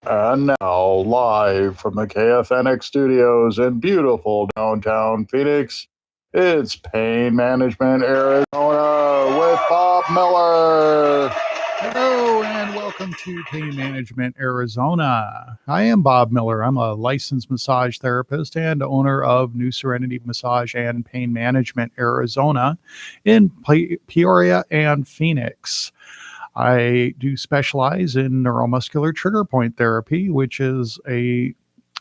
And now, live from the KFNX studios in beautiful downtown Phoenix, it's Pain Management Arizona with Bob Miller. Hello and welcome to Pain Management Arizona. I am Bob Miller. I'm a licensed massage therapist and owner of New Serenity Massage and Pain Management Arizona in Peoria and Phoenix. I do specialize in neuromuscular trigger point therapy, which is a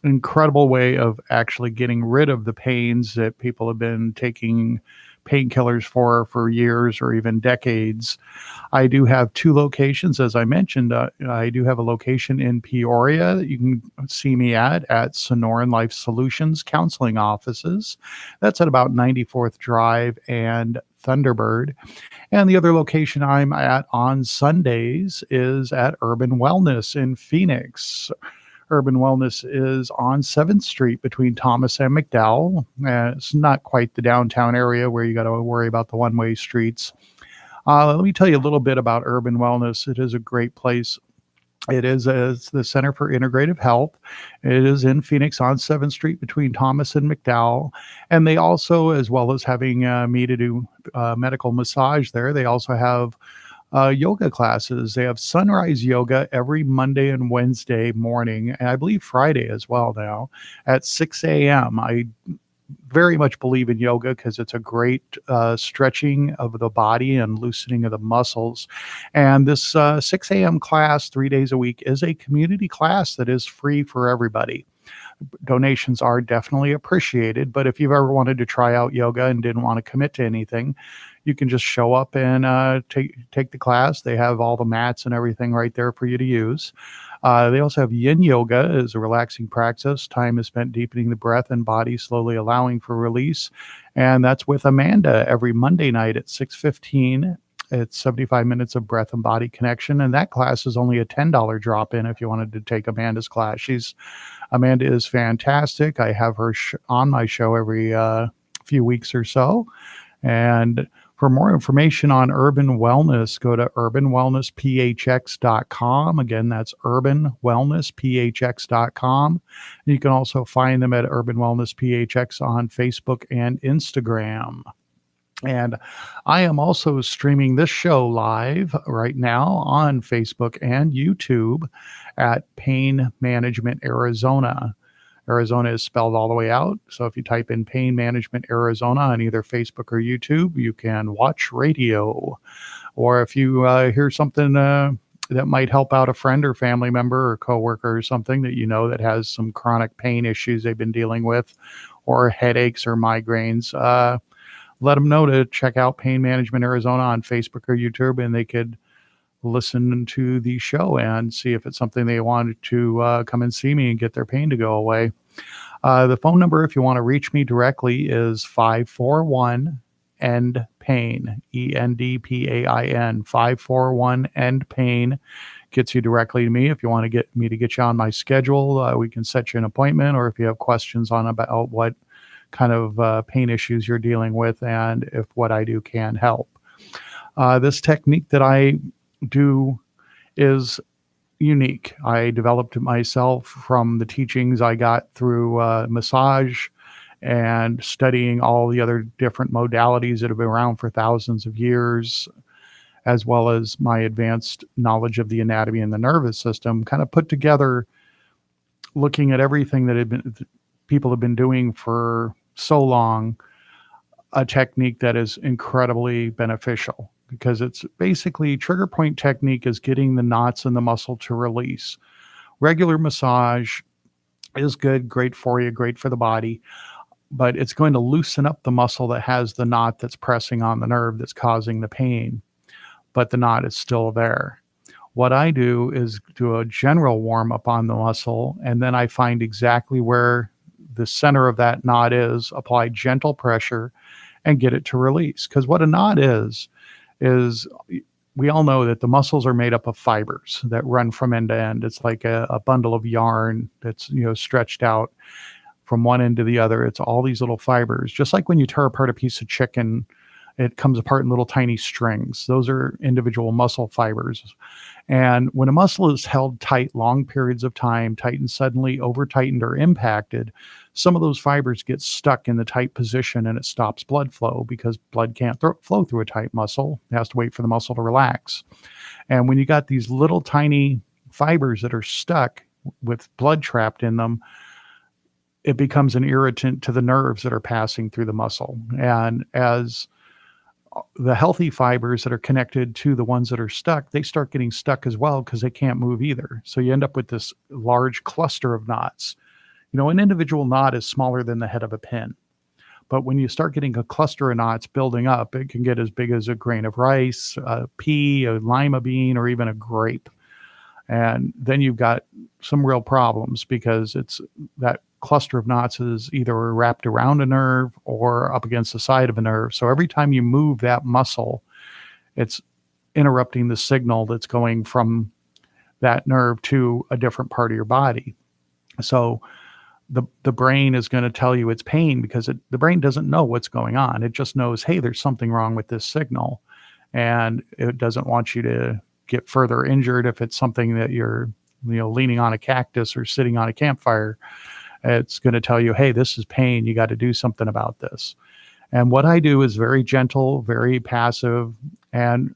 incredible way of actually getting rid of the pains that people have been taking painkillers for years or even decades. I do have two locations, as I mentioned. I do have a location in Peoria that you can see me at Sonoran Life Solutions Counseling Offices. That's at about 94th Drive and Thunderbird. And the other location I'm at on Sundays is at Urban Wellness in Phoenix. Urban Wellness is on 7th Street between Thomas and McDowell. It's not quite the downtown area where you got to worry about the one-way streets. Let me tell you a little bit about Urban Wellness. It is a great place. It's the Center for Integrative Health. It is in Phoenix on 7th Street between Thomas and McDowell. And they also, as well as having me to do medical massage there, they also have yoga classes. They have sunrise yoga every Monday and Wednesday morning, and I believe Friday as well now at 6 a.m. I very much believe in yoga because it's a great stretching of the body and loosening of the muscles. And this 6 a.m. class, 3 days a week, is a community class that is free for everybody. Donations are definitely appreciated, but if you've ever wanted to try out yoga and didn't want to commit to anything, you can just show up and take the class. They have all the mats and everything right there for you to use. They also have yin yoga as a relaxing practice. Time is spent deepening the breath and body, slowly allowing for release. And that's with Amanda every Monday night at 6:15. It's 75 minutes of breath and body connection. And that class is only a $10 drop in if you wanted to take Amanda's class. Amanda is fantastic. I have her on my show every few weeks or so. And for more information on Urban Wellness, go to urbanwellnessphx.com. Again, that's urbanwellnessphx.com. You can also find them at Urban Wellness PHX on Facebook and Instagram. And I am also streaming this show live right now on Facebook and YouTube at Pain Management Arizona. Arizona is spelled all the way out. So if you type in Pain Management Arizona on either Facebook or YouTube, you can watch radio. Or if you hear something that might help out a friend or family member or coworker or something that you know that has some chronic pain issues they've been dealing with, or headaches or migraines, let them know to check out Pain Management Arizona on Facebook or YouTube, and they could listen to the show and see if it's something they wanted to come and see me and get their pain to go away. The phone number, if you want to reach me directly, is 541-END-PAIN, ENDPAIN, 541-END-PAIN. Gets you directly to me. If you want to get me to get you on my schedule, we can set you an appointment, or if you have questions on about what kind of pain issues you're dealing with and if what I do can help. This technique that I do is unique. I developed it myself from the teachings I got through massage and studying all the other different modalities that have been around for thousands of years, as well as my advanced knowledge of the anatomy and the nervous system, kind of put together, looking at everything that people have been doing for so long, a technique that is incredibly beneficial, because it's basically trigger point technique is getting the knots in the muscle to release. Regular massage is good, great for you, great for the body, but it's going to loosen up the muscle that has the knot that's pressing on the nerve that's causing the pain, but the knot is still there. What I do is do a general warm up on the muscle, and then I find exactly where the center of that knot is, apply gentle pressure, and get it to release. Because what a knot is we all know that the muscles are made up of fibers that run from end to end. It's like a bundle of yarn that's stretched out from one end to the other. It's all these little fibers. Just like when you tear apart a piece of chicken, It comes apart in little tiny strings. Those are individual muscle fibers. And when a muscle is held tight long periods of time, tightened suddenly, over tightened, or impacted, some of those fibers get stuck in the tight position and it stops blood flow because blood can't flow through a tight muscle. It has to wait for the muscle to relax. And when you got these little tiny fibers that are stuck with blood trapped in them, it becomes an irritant to the nerves that are passing through the muscle. And as the healthy fibers that are connected to the ones that are stuck, they start getting stuck as well because they can't move either. So you end up with this large cluster of knots. An individual knot is smaller than the head of a pin. But when you start getting a cluster of knots building up, it can get as big as a grain of rice, a pea, a lima bean, or even a grape. And then you've got some real problems because it's that cluster of knots is either wrapped around a nerve or up against the side of a nerve. So every time you move that muscle, it's interrupting the signal that's going from that nerve to a different part of your body. So the brain is going to tell you it's pain because the brain doesn't know what's going on. It just knows, hey, there's something wrong with this signal. And it doesn't want you to get further injured if it's something that you're leaning on a cactus or sitting on a campfire. It's going to tell you, hey, this is pain. You got to do something about this. And what I do is very gentle, very passive, and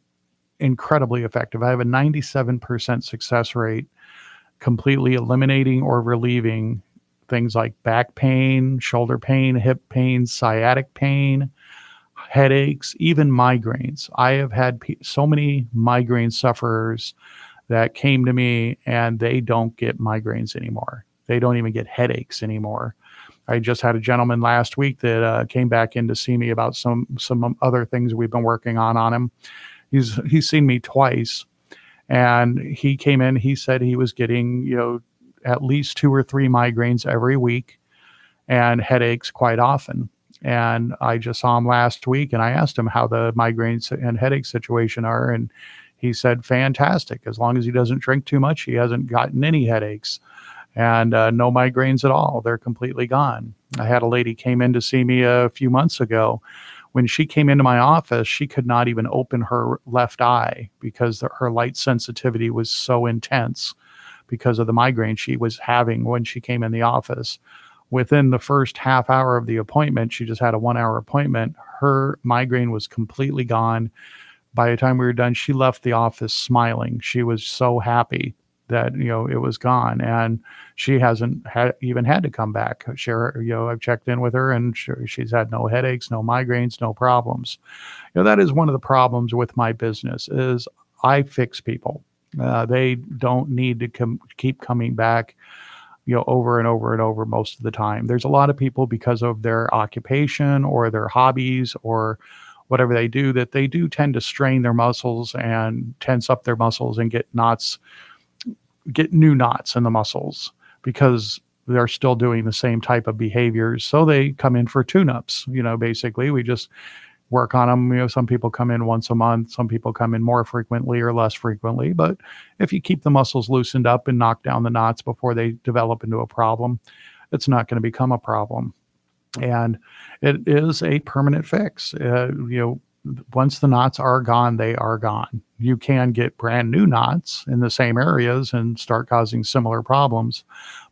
incredibly effective. I have a 97% success rate, completely eliminating or relieving things like back pain, shoulder pain, hip pain, sciatic pain, headaches, even migraines. I have had so many migraine sufferers that came to me and they don't get migraines anymore. They don't even get headaches anymore. I just had a gentleman last week that came back in to see me about some other things we've been working on him. He's seen me twice, and he came in. He said he was getting at least 2 or 3 migraines every week, and headaches quite often. And I just saw him last week, and I asked him how the migraines and headache situation are, and he said fantastic. As long as he doesn't drink too much, he hasn't gotten any headaches. And no migraines at all. They're completely gone. I had a lady came in to see me a few months ago. When she came into my office, she could not even open her left eye because her light sensitivity was so intense because of the migraine she was having when she came in the office. Within the first half hour of the appointment, she just had a 1-hour appointment. Her migraine was completely gone. By the time we were done, she left the office smiling. She was so happy that it was gone, and she hasn't even had to come back. I've checked in with her, and she's had no headaches, no migraines, no problems. That is one of the problems with my business is I fix people. They don't need to keep coming back, over and over and over most of the time. There's a lot of people because of their occupation or their hobbies or whatever they do that they do tend to strain their muscles and tense up their muscles and get new knots in the muscles because they're still doing the same type of behaviors. So they come in for tune-ups. Basically we just work on them. Some people come in once a month, some people come in more frequently or less frequently. But if you keep the muscles loosened up and knock down the knots before they develop into a problem, it's not going to become a problem. And it is a permanent fix. Once the knots are gone, they are gone. You can get brand new knots in the same areas and start causing similar problems.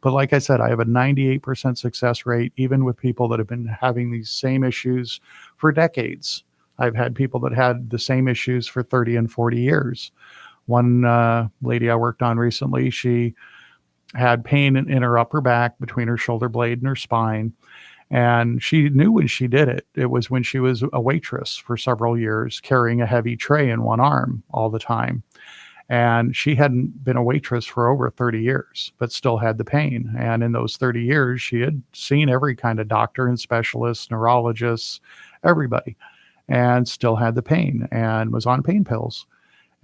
But like I said, I have a 98% success rate, even with people that have been having these same issues for decades. I've had people that had the same issues for 30 and 40 years. One lady I worked on recently, she had pain in her upper back between her shoulder blade and her spine. And she knew when she did it. It was when she was a waitress for several years, carrying a heavy tray in one arm all the time. And she hadn't been a waitress for over 30 years, but still had the pain. And in those 30 years, she had seen every kind of doctor and specialist, neurologists, everybody, and still had the pain and was on pain pills.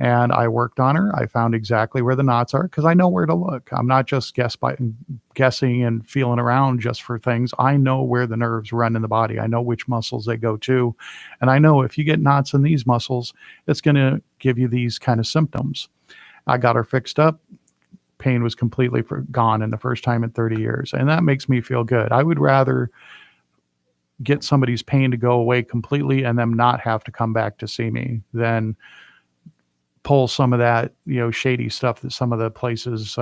And I worked on her. I found exactly where the knots are because I know where to look. I'm not just guessing and feeling around just for things. I know where the nerves run in the body. I know which muscles they go to. And I know if you get knots in these muscles, it's going to give you these kind of symptoms. I got her fixed up. Pain was completely gone in the first time in 30 years. And that makes me feel good. I would rather get somebody's pain to go away completely and them not have to come back to see me than pull some of that, shady stuff that some of the places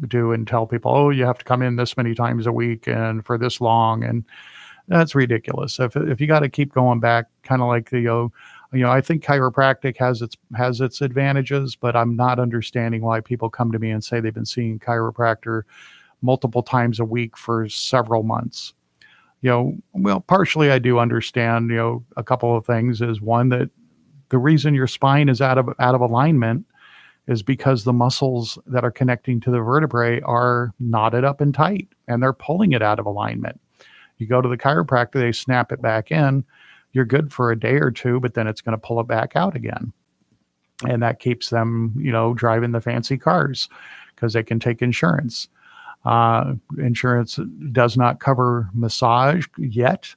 do and tell people, oh, you have to come in this many times a week and for this long. And that's ridiculous. If you got to keep going back, kind of like I think chiropractic has its advantages, but I'm not understanding why people come to me and say they've been seeing chiropractor multiple times a week for several months. Well, partially I do understand, a couple of things is one, that the reason your spine is out of alignment is because the muscles that are connecting to the vertebrae are knotted up and tight and they're pulling it out of alignment. You go to the chiropractor, they snap it back in. You're good for a day or two, but then it's going to pull it back out again. And that keeps them, driving the fancy cars because they can take insurance. Insurance does not cover massage yet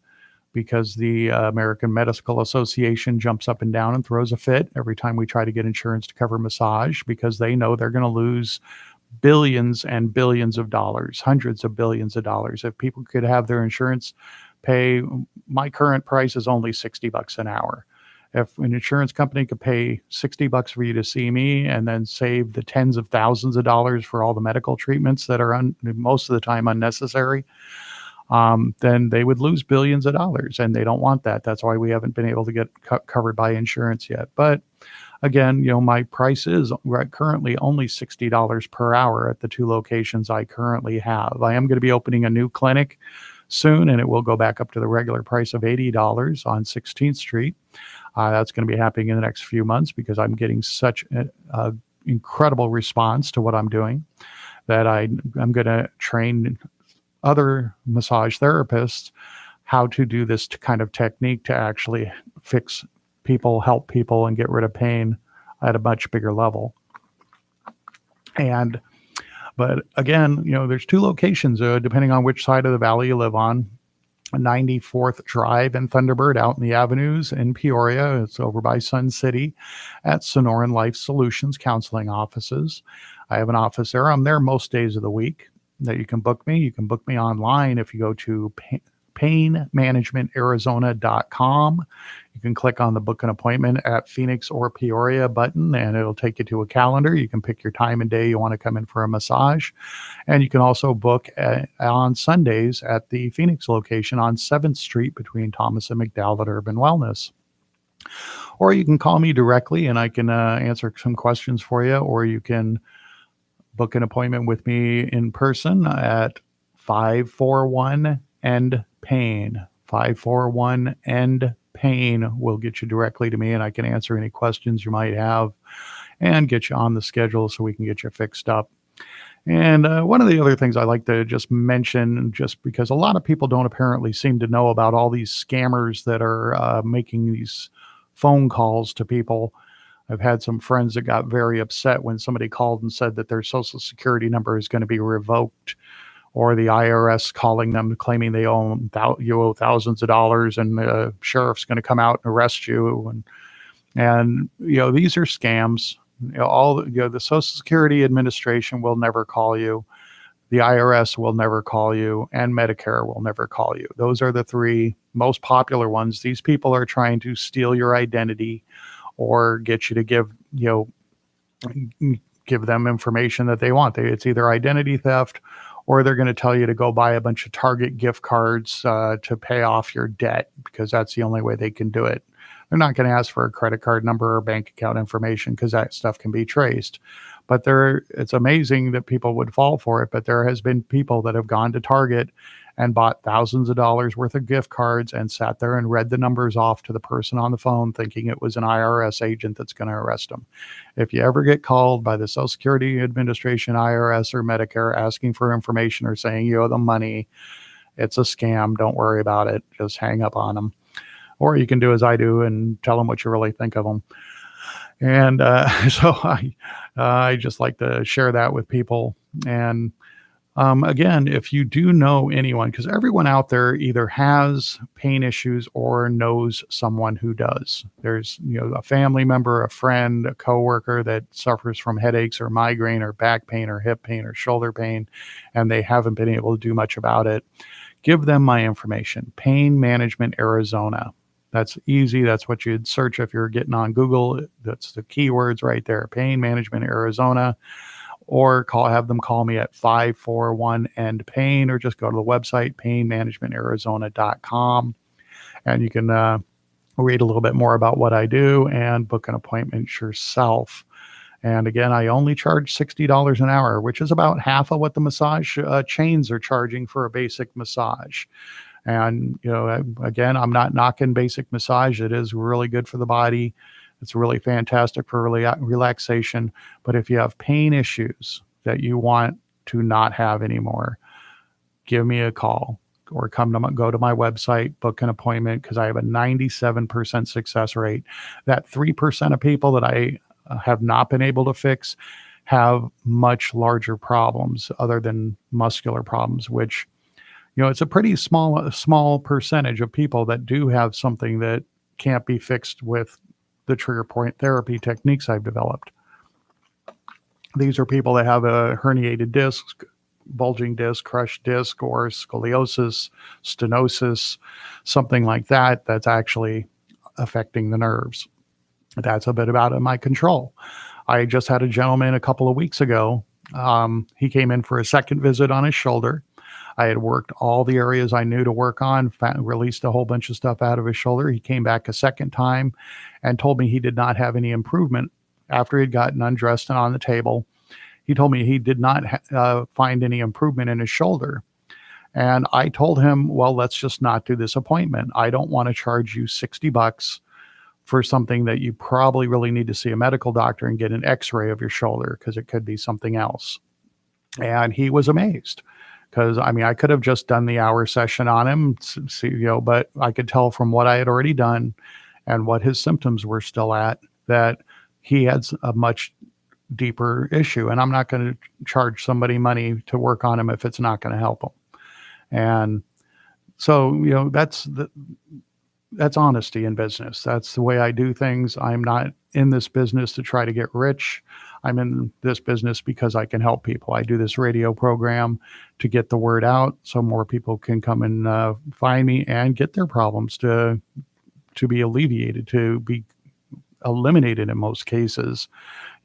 because the American Medical Association jumps up and down and throws a fit every time we try to get insurance to cover massage, because they know they're going to lose billions and billions of dollars, hundreds of billions of dollars. If people could have their insurance pay, my current price is only $60 an hour. If an insurance company could pay $60 for you to see me and then save the tens of thousands of dollars for all the medical treatments that are most of the time unnecessary, then they would lose billions of dollars, and they don't want that. That's why we haven't been able to get covered by insurance yet. But again, my price is currently only $60 per hour at the two locations I currently have. I am going to be opening a new clinic soon, and it will go back up to the regular price of $80 on 16th Street. That's going to be happening in the next few months because I'm getting such an incredible response to what I'm doing that I'm going to train other massage therapists how to do this kind of technique to actually fix people, help people, and get rid of pain at a much bigger level. But again, there's two locations, depending on which side of the valley you live on. 94th Drive in Thunderbird, out in the avenues in Peoria. It's over by Sun City at Sonoran Life Solutions Counseling Offices. I have an office there. I'm there most days of the week that you can book me. You can book me online if you go to painmanagementarizona.com. You can click on the book an appointment at Phoenix or Peoria button, and it'll take you to a calendar. You can pick your time and day you want to come in for a massage. And you can also book on Sundays at the Phoenix location on 7th Street between Thomas and McDowell at Urban Wellness. Or you can call me directly and I can answer some questions for you, or you can book an appointment with me in person at 541-END-PAIN. 541-END-PAIN will get you directly to me, and I can answer any questions you might have and get you on the schedule so we can get you fixed up. And one of the other things I like to just mention, just because a lot of people don't apparently seem to know about all these scammers that are making these phone calls to people. I've had some friends that got very upset when somebody called and said that their social security number is going to be revoked, or the IRS calling them claiming you owe thousands of dollars and the sheriff's going to come out and arrest you. And these are scams. The Social Security Administration will never call you. The IRS will never call you, and Medicare will never call you. Those are the three most popular ones. These people are trying to steal your identity or get you to give them information that they want. It's either identity theft, or they're going to tell you to go buy a bunch of Target gift cards to pay off your debt, because that's the only way they can do it. They're not going to ask for a credit card number or bank account information because that stuff can be traced. But it's amazing that people would fall for it. But there has been people that have gone to Target and bought thousands of dollars worth of gift cards and sat there and read the numbers off to the person on the phone thinking it was an IRS agent that's going to arrest them. If you ever get called by the Social Security Administration, IRS, or Medicare asking for information or saying you owe them money, it's a scam. Don't worry about it. Just hang up on them. Or you can do as I do and tell them what you really think of them. And so I just like to share that with people. And Again, if you do know anyone, because everyone out there either has pain issues or knows someone who does. There's, a family member, a friend, a coworker that suffers from headaches or migraine or back pain or hip pain or shoulder pain, and they haven't been able to do much about it. Give them my information. Pain Management Arizona. That's easy. That's what you'd search if you're getting on Google. That's the keywords right there. Pain Management Arizona. Or have them call me at 541 end pain, or just go to the website painmanagementarizona.com, and you can read a little bit more about what I do and book an appointment yourself. And again, I only charge $60 an hour, which is about half of what the massage chains are charging for a basic massage. And, again, I'm not knocking basic massage. It is really good for the body. It's really fantastic for relaxation. But if you have pain issues that you want to not have anymore, give me a call or go to my website, book an appointment, because I have a 97% success rate. That 3% of people that I have not been able to fix have much larger problems other than muscular problems, which, it's a pretty small percentage of people that do have something that can't be fixed with the trigger point therapy techniques I've developed. These are people that have a herniated disc, bulging disc, crushed disc, or scoliosis, stenosis, something like that, that's actually affecting the nerves. That's a bit out of my control. I just had a gentleman a couple of weeks ago. He came in for a second visit on his shoulder. I had worked all the areas I knew to work on, released a whole bunch of stuff out of his shoulder. He came back a second time and told me he did not have any improvement after he'd gotten undressed and on the table. He told me he did not find any improvement in his shoulder. And I told him, well, let's just not do this appointment. I don't want to charge you $60 for something that you probably really need to see a medical doctor and get an x-ray of your shoulder, because it could be something else. And he was amazed. Because, I could have just done the hour session on him, but I could tell from what I had already done and what his symptoms were still at that he had a much deeper issue. And I'm not going to charge somebody money to work on him if it's not going to help him. And so, that's honesty in business. That's the way I do things. I'm not in this business to try to get rich. I'm in this business because I can help people. I do this radio program to get the word out so more people can come and find me and get their problems to be alleviated, to be eliminated in most cases.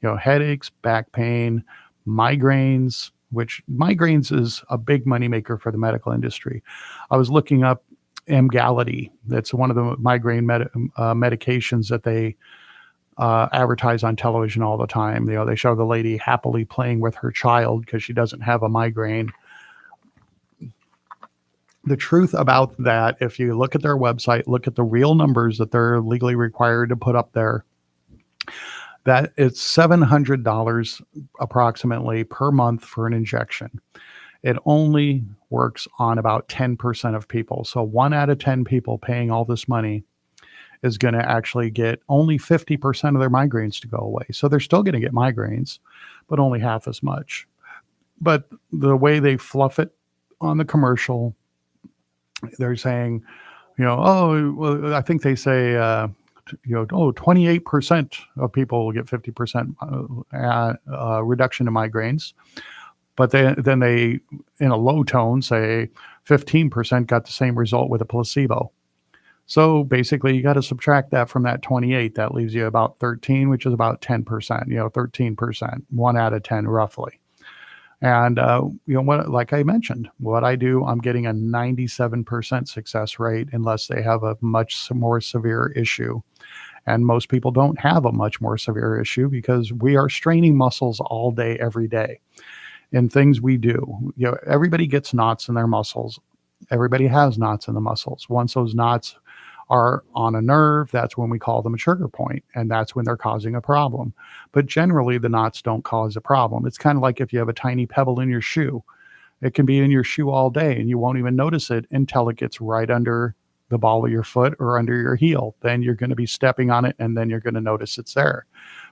Headaches, back pain, migraines, which migraines is a big moneymaker for the medical industry. I was looking up Emgality. That's one of the migraine medications that they advertise on television all the time. They show the lady happily playing with her child because she doesn't have a migraine. The truth about that, if you look at their website, look at the real numbers that they're legally required to put up there, that it's $700 approximately per month for an injection. It only works on about 10% of people. So 1 out of 10 people paying all this money is going to actually get only 50% of their migraines to go away. So they're still going to get migraines, but only half as much. But the way they fluff it on the commercial, they're saying, I think they say, 28% of people will get 50% reduction in migraines. But then they, in a low tone, say 15% got the same result with a placebo. So basically, you got to subtract that from that 28. That leaves you about 13, which is about 10%, 13%, 1 out of 10 roughly. And, like I mentioned, what I do, I'm getting a 97% success rate unless they have a much more severe issue. And most people don't have a much more severe issue because we are straining muscles all day, every day. In things we do, everybody gets knots in their muscles. Everybody has knots in the muscles. Once those knots are on a nerve, that's when we call them a trigger point, and that's when they're causing a problem. But generally, the knots don't cause a problem. It's kind of like if you have a tiny pebble in your shoe. It can be in your shoe all day, and you won't even notice it until it gets right under the ball of your foot or under your heel. Then you're going to be stepping on it, and then you're going to notice it's there.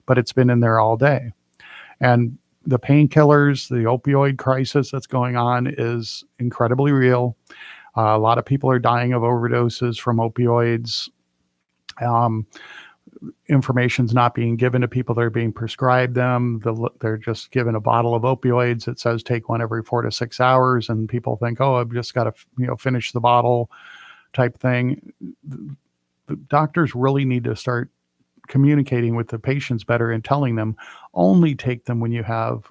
But it's been in there all day. And the painkillers, the opioid crisis that's going on is incredibly real. A lot of people are dying of overdoses from opioids. Um, Information's not being given to people that are being prescribed them. They're just given a bottle of opioids. It says take one every 4 to 6 hours, and people think, oh, I've just got to finish the bottle type thing. The doctors really need to start communicating with the patients better and telling them only take them when you have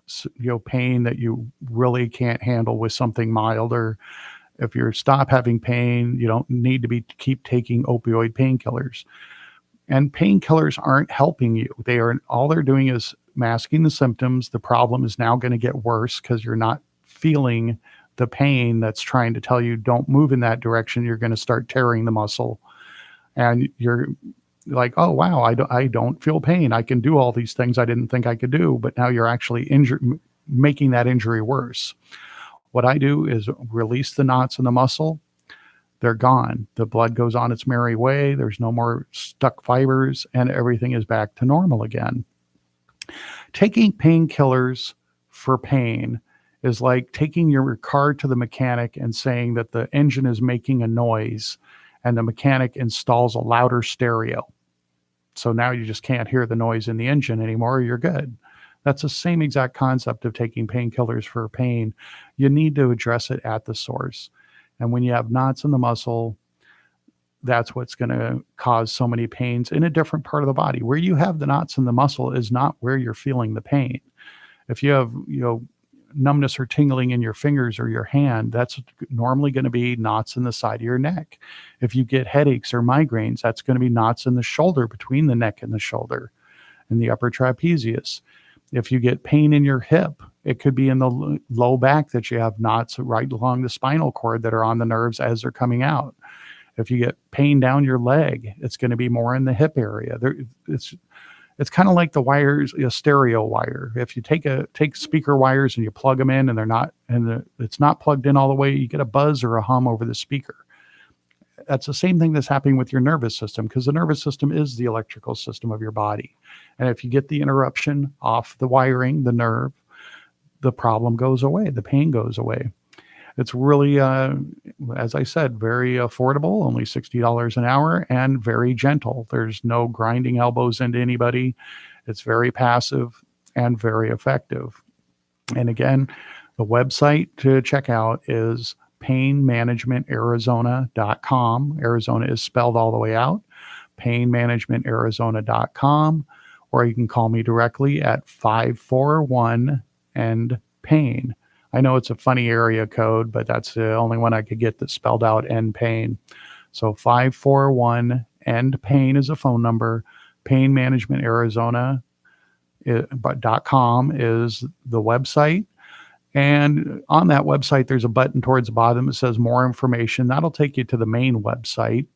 pain that you really can't handle with something milder. If you stop having pain, you don't need to keep taking opioid painkillers. And painkillers aren't helping you. All they're doing is masking the symptoms. The problem is now going to get worse because you're not feeling the pain that's trying to tell you don't move in that direction. You're going to start tearing the muscle, and you're like, oh wow, I don't feel pain. I can do all these things I didn't think I could do, but now you're actually making that injury worse. What I do is release the knots in the muscle. They're gone. The blood goes on its merry way. There's no more stuck fibers, and everything is back to normal again. Taking painkillers for pain is like taking your car to the mechanic and saying that the engine is making a noise, and the mechanic installs a louder stereo. So now you just can't hear the noise in the engine anymore. You're good. That's the same exact concept of taking painkillers for pain. You need to address it at the source. And when you have knots in the muscle, that's what's going to cause so many pains in a different part of the body. Where you have the knots in the muscle is not where you're feeling the pain. If you have, numbness or tingling in your fingers or your hand, that's normally going to be knots in the side of your neck. If you get headaches or migraines, that's going to be knots in the shoulder, between the neck and the shoulder, in the upper trapezius. If you get pain in your hip, it could be in the low back that you have knots right along the spinal cord that are on the nerves as they're coming out. If you get pain down your leg, it's going to be more in the hip area. It's kind of like the wires, a stereo wire. If you take speaker wires and you plug them in and it's not plugged in all the way, you get a buzz or a hum over the speaker. That's the same thing that's happening with your nervous system, because the nervous system is the electrical system of your body. And if you get the interruption off the wiring, the nerve, the problem goes away, the pain goes away. It's really, as I said, very affordable, only $60 an hour, and very gentle. There's no grinding elbows into anybody. It's very passive and very effective. And again, the website to check out is painmanagementarizona.com. Arizona is spelled all the way out. painmanagementarizona.com, or you can call me directly at 541-END-PAIN. I know it's a funny area code, but that's the only one I could get that spelled out END-PAIN. So 541-END-PAIN is a phone number. painmanagementarizona.com is the website. And on that website, there's a button towards the bottom that says more information. That'll take you to the main website,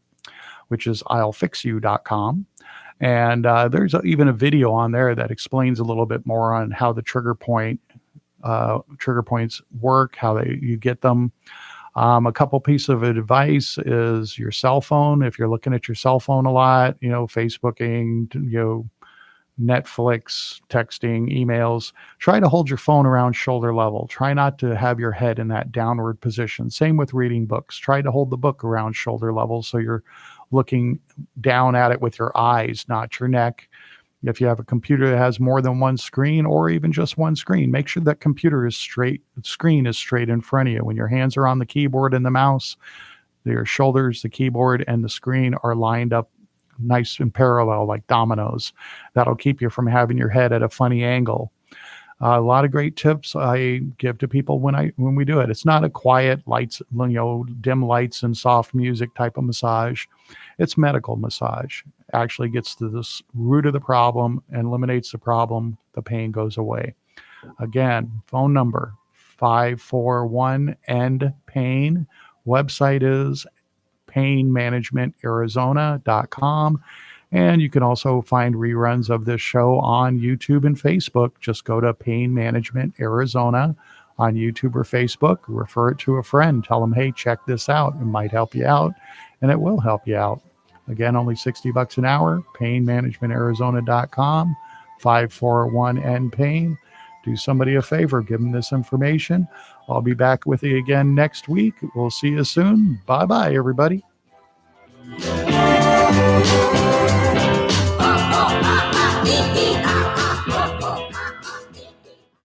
which is I'llFixYou.com. And there's even a video on there that explains a little bit more on how the trigger points work, how you get them. A couple pieces of advice is your cell phone. If you're looking at your cell phone a lot, Facebooking, Netflix, texting, emails, try to hold your phone around shoulder level. Try not to have your head in that downward position. Same with reading books. Try to hold the book around shoulder level so you're looking down at it with your eyes, not your neck. If you have a computer that has more than one screen, or even just one screen, make sure that screen is straight in front of you. When your hands are on the keyboard and the mouse, your shoulders, the keyboard, and the screen are lined up nice and parallel like dominoes. That'll keep you from having your head at a funny angle. A lot of great tips I give to people when we do it. It's not a quiet lights, dim lights and soft music type of massage. It's medical massage. Actually gets to the root of the problem and eliminates the problem. The pain goes away. Again, phone number 541-END-PAIN. Website is painmanagementarizona.com. And you can also find reruns of this show on YouTube and Facebook. Just go to Pain Management Arizona on YouTube or Facebook. Refer it to a friend. Tell them, hey, check this out. It might help you out, and it will help you out. Again, only $60 an hour. painmanagementarizona.com, 541-END-PAIN. do somebody a favor, give them this information. I'll be back with you again next week. We'll see you soon. Bye-bye, everybody.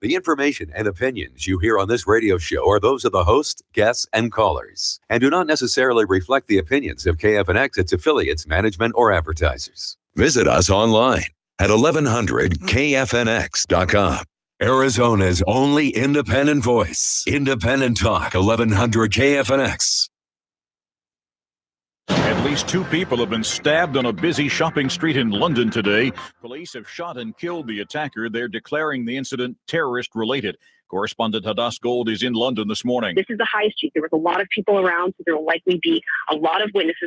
The information and opinions you hear on this radio show are those of the host, guests, and callers, and do not necessarily reflect the opinions of KFNX, its affiliates, management, or advertisers. Visit us online at 1100kfnx.com. Arizona's only independent voice. Independent Talk, 1100 KFNX. At least 2 people have been stabbed on a busy shopping street in London today. Police have shot and killed the attacker. They're declaring the incident terrorist-related. Correspondent Hadass Gold is in London this morning. This is the high street. There was a lot of people around, so there will likely be a lot of witnesses